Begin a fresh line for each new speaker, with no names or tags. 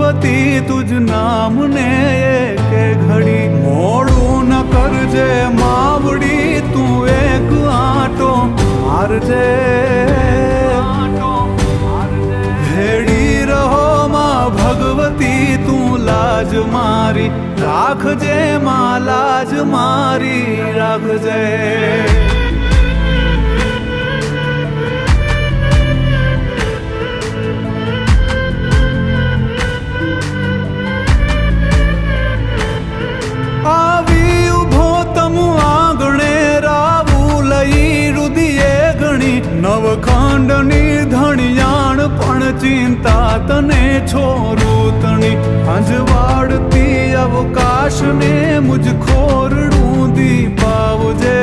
ભગવતી તુજ નામને એકે ઘડી મોડું ન કરજે માવડી તું એક આંટો મારજે ભેડી રહો માં ભગવતી તું લાજ મારી રાખજે માં લાજ મારી રાખજે નવખંડની ધણિયાણ પણ ચિંતા તને છોરું તણી અંજવાડતી અવકાશને મુજ ખોરડું દીપાવજે